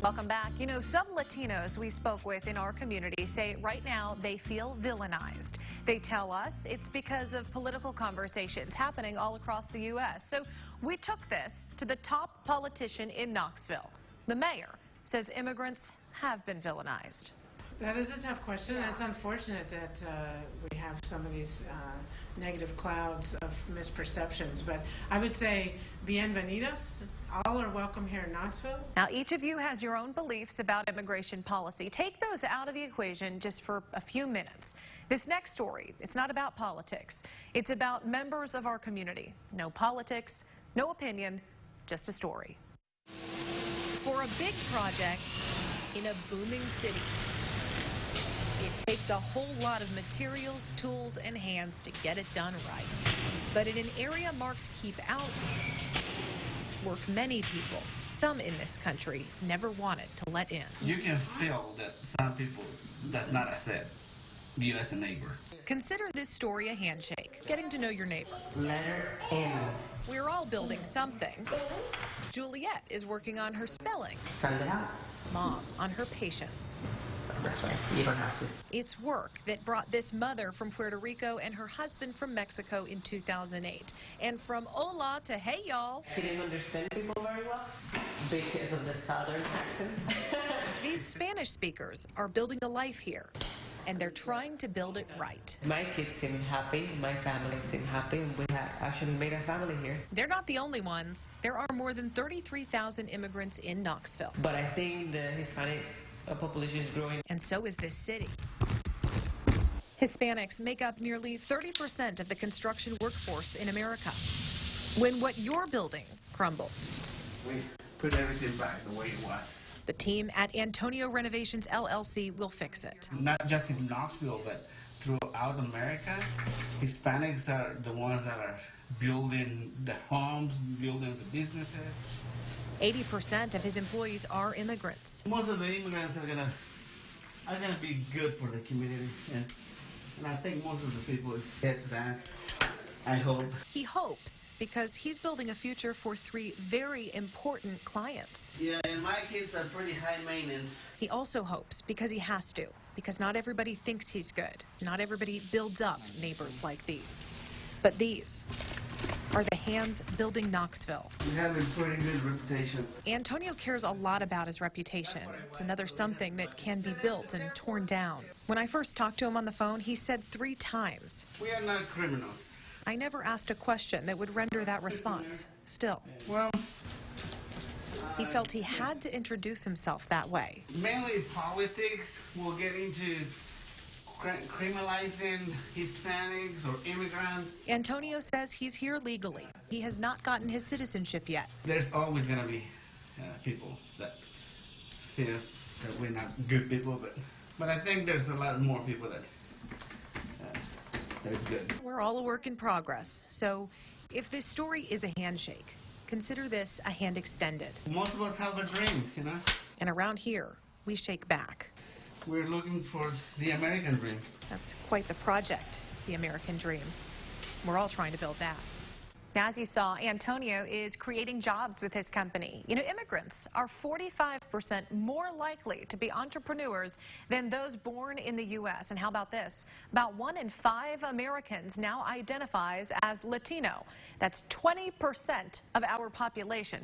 Welcome back. You know, some Latinos we spoke with in our community say right now they feel villainized. They tell us it's because of political conversations happening all across the U.S. So we took this to the top politician in Knoxville. The mayor says immigrants have been villainized. That is a tough question. It's unfortunate that we have some of these negative clouds of misperceptions. But I would say, bienvenidos. All are welcome here in Knoxville. Now, each of you has your own beliefs about immigration policy. Take those out of the equation just for a few minutes. This next story, it's not about politics. It's about members of our community. No politics, no opinion, just a story. For a big project in a booming city, it takes a whole lot of materials, tools, and hands to get it done right. But in an area marked Keep Out, work many people. Some in this country never wanted to let in. You can feel that some people does not accept you as a neighbor. Consider this story a handshake, getting to know your neighbor. Letter M. We're all building something. Juliet is working on her spelling. Send it out. Mom on her patience. That's right. You don't have to. It's work that brought this mother from Puerto Rico and her husband from Mexico in 2008. And from hola to hey y'all. I didn't understand people very well because of the southern accent. These Spanish speakers are building a life here, and they're trying to build it right. My kids seem happy, my family seem happy, and we have actually made a family here. They're not the only ones. There are more than 33,000 immigrants in Knoxville. But I think the Hispanic population is growing. And so is this city. Hispanics make up nearly 30% of the construction workforce in America. When what you're building crumbles, We put everything back the way it was. the team at Antonio Renovations LLC will fix it. Not just in Knoxville, but throughout America, Hispanics are the ones that are building the homes, building the businesses. 80% of his employees are immigrants. Most of the immigrants are gonna be good for the community, and I think most of the people get that. I hope. He hopes because he's building a future for 3 very important clients. Yeah, and my kids are pretty high maintenance. He also hopes because he has to, because not everybody thinks he's good. Not everybody builds up neighbors like these. But these are the hands building Knoxville. We have a pretty good reputation. Antonio cares a lot about his reputation. It's another something that can be built and torn down. When I first talked to him on the phone, he said 3 times, We are not criminals. I never asked a question that would render that response. Still, Well, he felt he had to introduce himself that way. mainly politics will get into criminalizing Hispanics or immigrants. Antonio says he's here legally. He has not gotten his citizenship yet. There's always going to be people that see us that we're not good people, but I think there's a lot more people that is good. We're all a work in progress. So if this story is a handshake, consider this a hand extended. Most of us have a dream, you know? And around here, we shake back. We're looking for the American dream. That's quite the project, the American dream. We're all trying to build that. Now, as you saw, Antonio is creating jobs with his company. You know, immigrants are 45% more likely to be entrepreneurs than those born in the U.S. And how about this? About 1 in 5 Americans now identifies as Latino. That's 20% of our population. Now,